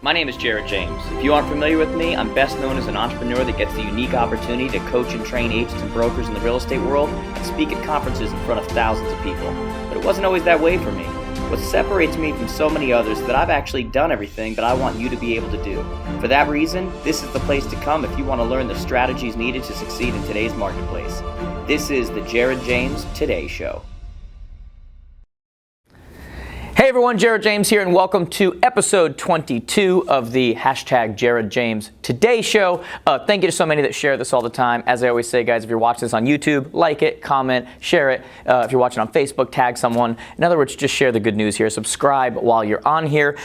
My name is Jared James. If you aren't familiar with me, I'm best known as an entrepreneur that gets the unique opportunity to coach and train agents and brokers in the real estate world and speak at conferences in front of thousands of people. But it wasn't always that way for me. What separates me from so many others is that I've actually done everything that I want you to be able to do. For that reason, this is the place to come if you want to learn the strategies needed to succeed in today's marketplace. This is the Jared James Today Show. Hey everyone, Jared James here, and welcome to episode 22 of the hashtag Jared James Today Show. Thank you to so many that share this all the time. As I always say, guys, if you're watching this on YouTube, like it, comment, share it. If you're watching on Facebook, tag someone. In other words, just share the good news here. Subscribe while you're on here.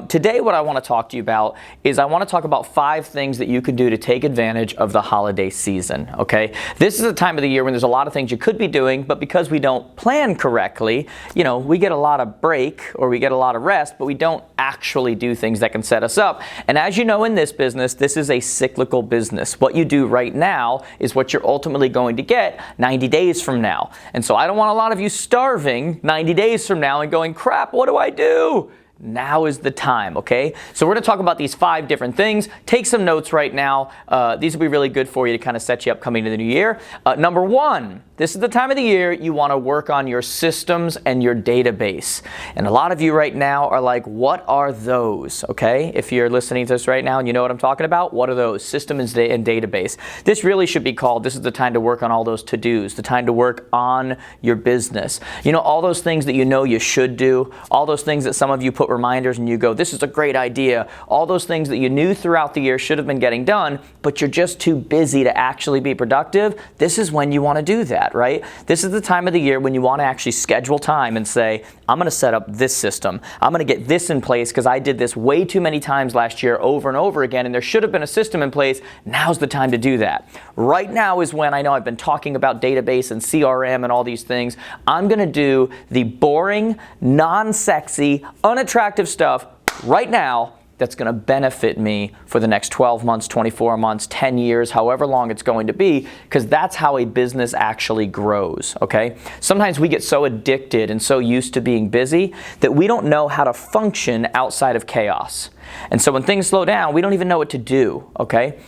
Today, what I want to talk to you about is I want to talk about 5 things that you could do to take advantage of the holiday season, okay? This is a time of the year when there's a lot of things you could be doing, but because we don't plan correctly, we get a lot of break or we get a lot of rest, but we don't actually do things that can set us up. And as you know, in this business, this is a cyclical business. What you do right now is what you're ultimately going to get 90 days from now. And so I don't want a lot of you starving 90 days from now and going, crap, what do I do? Now is the time, okay? So we're going to talk about these 5 different things. Take some notes right now. These will be really good for you to kind of set you up coming to the new year. Number 1, this is the time of the year you want to work on your systems and your database. And a lot of you right now are like, what are those, okay? If you're listening to this right now and you know what I'm talking about, what are those? System and database. This really should be called, this is the time to work on all those to-dos, the time to work on your business. All those things that you should do, all those things that some of you put reminders and you go, this is a great idea. All those things that you knew throughout the year should have been getting done, but you're just too busy to actually be productive. This is when you want to do that, right? This is the time of the year when you want to actually schedule time and say, I'm going to set up this system. I'm going to get this in place because I did this way too many times last year over and over again, and there should have been a system in place. Now's the time to do that. Right now is when I know I've been talking about database and CRM and all these things. I'm going to do the boring, non-sexy, unattractive stuff right now that's going to benefit me for the next 12 months, 24 months, 10 years, however long it's going to be, because that's how a business actually grows, okay? Sometimes we get so addicted and so used to being busy that we don't know how to function outside of chaos. And so when things slow down, we don't even know what to do, okay?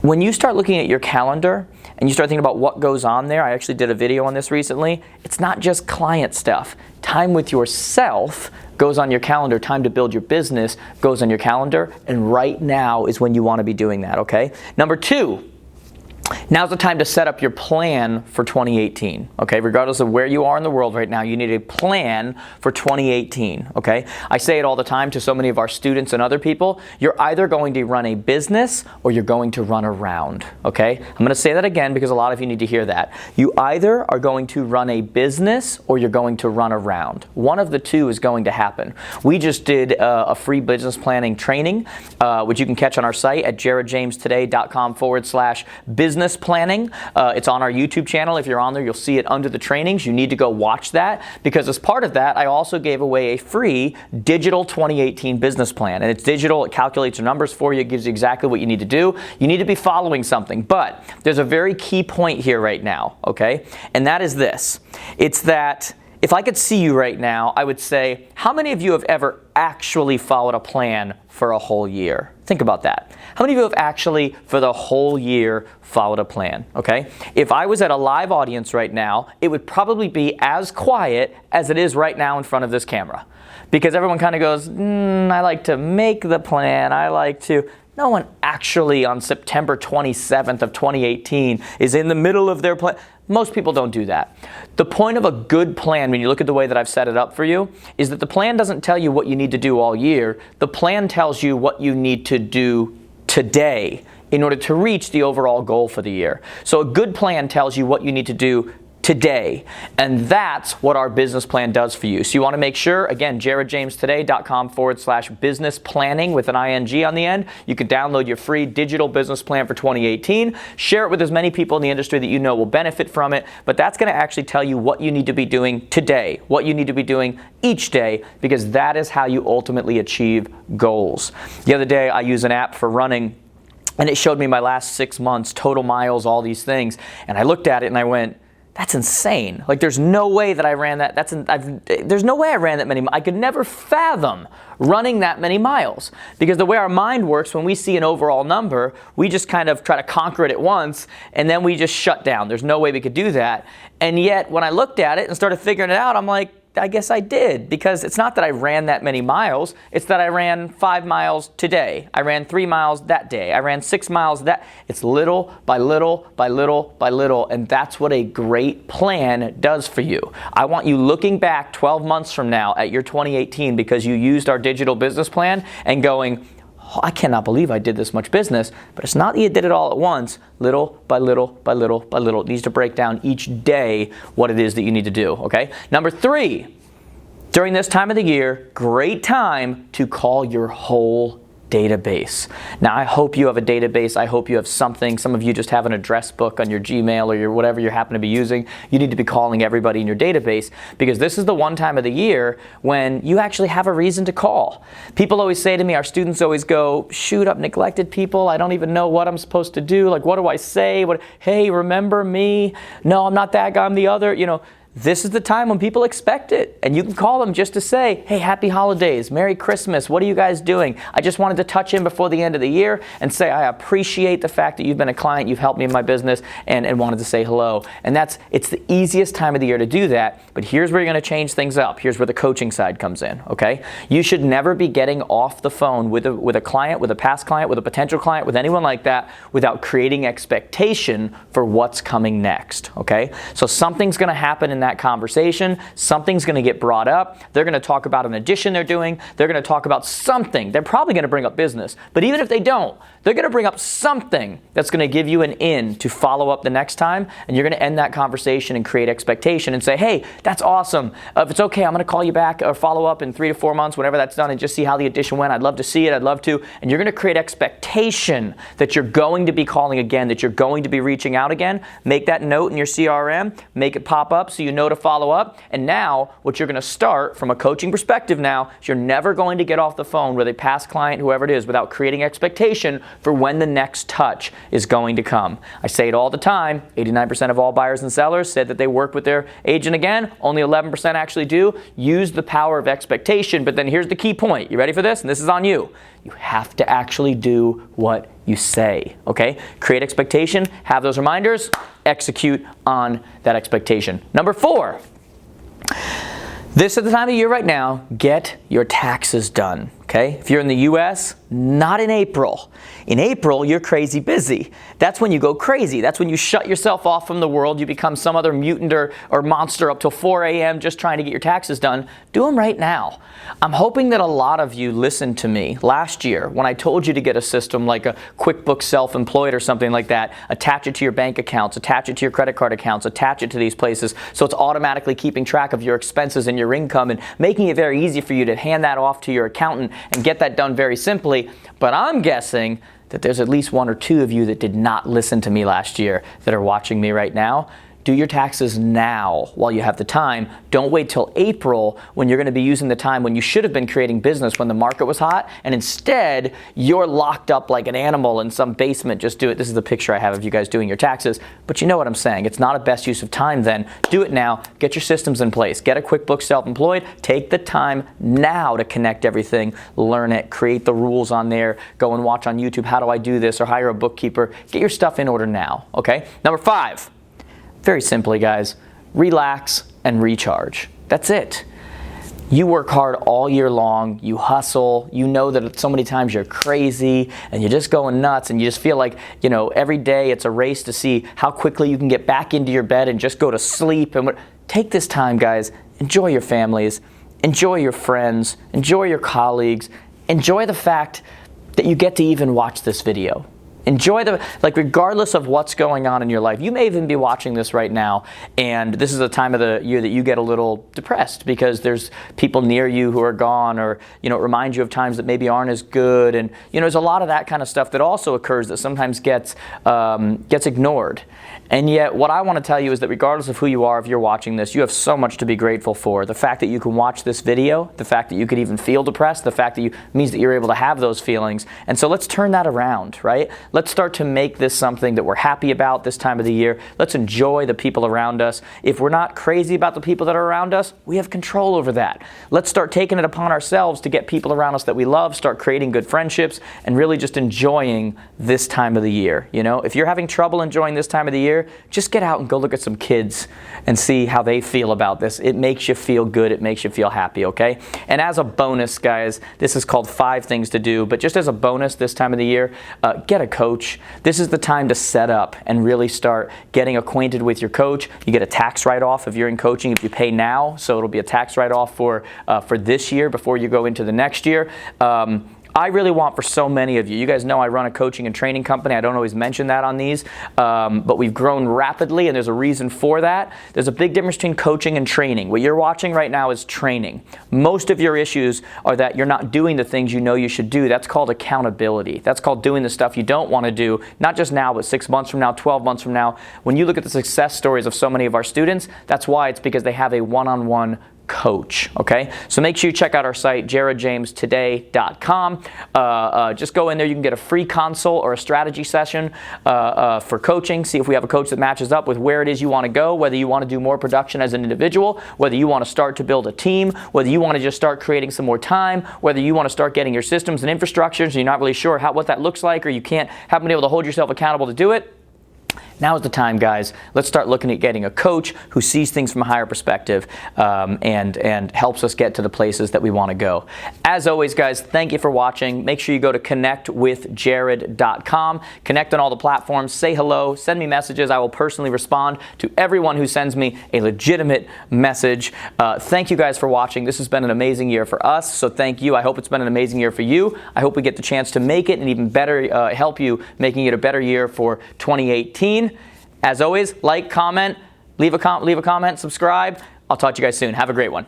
When you start looking at your calendar and you start thinking about what goes on there, I actually did a video on this recently, it's not just client stuff. Time with yourself goes on your calendar. Time to build your business goes on your calendar. And right now is when you want to be doing that, okay? Number 2, now's the time to set up your plan for 2018, okay? Regardless of where you are in the world right now, you need a plan for 2018, okay? I say it all the time to so many of our students and other people. You're either going to run a business or you're going to run around, okay? I'm going to say that again because a lot of you need to hear that. You either are going to run a business or you're going to run around. One of the two is going to happen. We just did a free business planning training, which you can catch on our site at jaredjamestoday.com/business planning. It's on our YouTube channel. If you're on there, you'll see it under the trainings. You need to go watch that because as part of that, I also gave away a free digital 2018 business plan. And it's digital. It calculates your numbers for you. It gives you exactly what you need to do. You need to be following something. But there's a very key point here right now, okay? And that is this. It's that if I could see you right now, I would say, how many of you have ever actually followed a plan for a whole year? Think about that. How many of you have actually, for the whole year, followed a plan, okay? If I was at a live audience right now, it would probably be as quiet as it is right now in front of this camera. Because everyone kind of goes, I like to make the plan, No one actually on September 27th of 2018 is in the middle of their plan. Most people don't do that. The point of a good plan, when you look at the way that I've set it up for you, is that the plan doesn't tell you what you need to do all year. The plan tells you what you need to do today in order to reach the overall goal for the year. So a good plan tells you what you need to do today. And that's what our business plan does for you. So you want to make sure, again, jaredjamestoday.com/business planning with an ING on the end. You can download your free digital business plan for 2018. Share it with as many people in the industry that you know will benefit from it. But that's going to actually tell you what you need to be doing today, what you need to be doing each day, because that is how you ultimately achieve goals. The other day, I used an app for running, and it showed me my last 6 months, total miles, all these things. And I looked at it and I went, That's insane. Like, there's no way that I ran that. There's no way I ran that many. I could never fathom running that many miles, because the way our mind works, when we see an overall number, we just kind of try to conquer it at once, and then we just shut down. There's no way we could do that. And yet, when I looked at it and started figuring it out, I'm like, I guess I did, because it's not that I ran that many miles. It's that I ran 5 miles today. I ran 3 miles that day. I ran 6 miles that. It's little by little by little by little, and that's what a great plan does for you. I want you looking back 12 months from now at your 2018 because you used our digital business plan and going, oh, I cannot believe I did this much business. But it's not that you did it all at once. Little by little by little by little. It needs to break down each day what it is that you need to do, okay? Number 3, during this time of the year, great time to call your whole database. Now, I hope you have a database. I hope you have something. Some of you just have an address book on your Gmail or your whatever you happen to be using. You need to be calling everybody in your database, because this is the one time of the year when you actually have a reason to call. People always say to me, our students always go, shoot, I've neglected people. I don't even know what I'm supposed to do. Like, what do I say? Hey, remember me? No, I'm not that guy. I'm the other. You know, this is the time when people expect it, and you can call them just to say, hey, happy holidays, Merry Christmas, what are you guys doing? I just wanted to touch in before the end of the year and say I appreciate the fact that you've been a client, you've helped me in my business, and wanted to say hello. And it's the easiest time of the year to do that, but here's where you're going to change things up. Here's where the coaching side comes in, okay? You should never be getting off the phone with a client, with a past client, with a potential client, with anyone like that, without creating expectation for what's coming next, okay? So something's going to happen in that conversation. Something's going to get brought up. They're going to talk about an addition they're doing. They're going to talk about something. They're probably going to bring up business. But even if they don't, they're going to bring up something that's going to give you an in to follow up the next time. And you're going to end that conversation and create expectation and say, hey, that's awesome. If it's okay, I'm going to call you back or follow up in 3 to 4 months, whenever that's done, and just see how the addition went. I'd love to see it. I'd love to. And you're going to create expectation that you're going to be calling again, that you're going to be reaching out again. Make that note in your CRM. Make it pop up so you know to follow up. And now what you're going to start from a coaching perspective now is you're never going to get off the phone with a past client, whoever it is, without creating expectation for when the next touch is going to come. I say it all the time. 89% of all buyers and sellers said that they work with their agent again. Only 11% actually do. Use the power of expectation. But then here's the key point. You ready for this? And this is on you. You have to actually do what you say, okay? Create expectation, have those reminders, execute on that expectation. Number 4, this is the time of year right now, get your taxes done, okay? If you're in the U.S., not in April. In April, you're crazy busy. That's when you go crazy. That's when you shut yourself off from the world. You become some other mutant or monster up till 4 a.m. just trying to get your taxes done. Do them right now. I'm hoping that a lot of you listened to me last year when I told you to get a system like a QuickBooks Self-Employed or something like that. Attach it to your bank accounts, attach it to your credit card accounts, attach it to these places so it's automatically keeping track of your expenses and your income and making it very easy for you to hand that off to your accountant and get that done very simply. But I'm guessing that there's at least 1 or 2 of you that did not listen to me last year that are watching me right now. Do your taxes now while you have the time. Don't wait till April when you're going to be using the time when you should have been creating business when the market was hot, and instead you're locked up like an animal in some basement. Just do it. This is the picture I have of you guys doing your taxes, but you know what I'm saying. It's not a best use of time then. Do it now. Get your systems in place. Get a QuickBooks Self-Employed. Take the time now to connect everything. Learn it. Create the rules on there. Go and watch on YouTube, how do I do this, or hire a bookkeeper. Get your stuff in order now, okay? Number 5. Very simply, guys, relax and recharge. That's it. You work hard all year long, you hustle, you know that so many times you're crazy and you're just going nuts and you just feel like, you know, every day it's a race to see how quickly you can get back into your bed and just go to sleep. And take this time, guys, enjoy your families, enjoy your friends, enjoy your colleagues, enjoy the fact that you get to even watch this video. Enjoy regardless of what's going on in your life. You may even be watching this right now, and this is a time of the year that you get a little depressed because there's people near you who are gone, or, you know, it reminds you of times that maybe aren't as good. And, you know, there's a lot of that kind of stuff that also occurs that sometimes gets ignored. And yet, what I want to tell you is that regardless of who you are, if you're watching this, you have so much to be grateful for. The fact that you can watch this video, the fact that you could even feel depressed, the fact that means that you're able to have those feelings. And so let's turn that around, right? Let's start to make this something that we're happy about this time of the year. Let's enjoy the people around us. If we're not crazy about the people that are around us, we have control over that. Let's start taking it upon ourselves to get people around us that we love, start creating good friendships, and really just enjoying this time of the year. You know, if you're having trouble enjoying this time of the year, just get out and go look at some kids and see how they feel about this. It makes you feel good. It makes you feel happy, okay? And as a bonus, guys, this is called 5 things to do, but just as a bonus this time of the year, get a coach. This is the time to set up and really start getting acquainted with your coach. You get a tax write-off if you're in coaching if you pay now, so it'll be a tax write-off for this year before you go into the next year. I really want for so many of you. You guys know I run a coaching and training company. I don't always mention that on these, but we've grown rapidly, and there's a reason for that. There's a big difference between coaching and training. What you're watching right now is training. Most of your issues are that you're not doing the things you know you should do. That's called accountability. That's called doing the stuff you don't want to do, not just now, but 6 months from now, 12 months from now. When you look at the success stories of so many of our students, that's why. It's because they have a one-on-one coach, okay? So make sure you check out our site, jaredjamestoday.com. Just go in there. You can get a free consult or a strategy session for coaching. See if we have a coach that matches up with where it is you want to go, whether you want to do more production as an individual, whether you want to start to build a team, whether you want to just start creating some more time, whether you want to start getting your systems and infrastructures and you're not really sure what that looks like, or you haven't been able to hold yourself accountable to do it. Now is the time, guys. Let's start looking at getting a coach who sees things from a higher perspective and helps us get to the places that we want to go. As always, guys, thank you for watching. Make sure you go to connectwithjared.com. Connect on all the platforms. Say hello. Send me messages. I will personally respond to everyone who sends me a legitimate message. Thank you guys for watching. This has been an amazing year for us, so thank you. I hope it's been an amazing year for you. I hope we get the chance to make it and even better help you making it a better year for 2018. As always, like, comment, leave a comment, subscribe. I'll talk to you guys soon. Have a great one.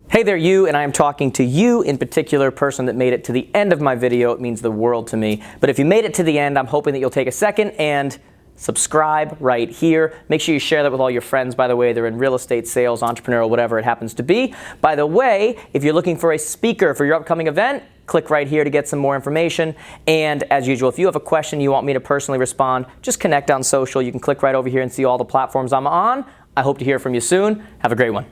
Hey there, you, and I am talking to you in particular, person that made it to the end of my video. It means the world to me. But if you made it to the end, I'm hoping that you'll take a second and subscribe right here. Make sure you share that with all your friends, by the way. They're in real estate, sales, entrepreneurial, whatever it happens to be. By the way, if you're looking for a speaker for your upcoming event, click right here to get some more information. And as usual, if you have a question you want me to personally respond, just connect on social. You can click right over here and see all the platforms I'm on. I hope to hear from you soon. Have a great one.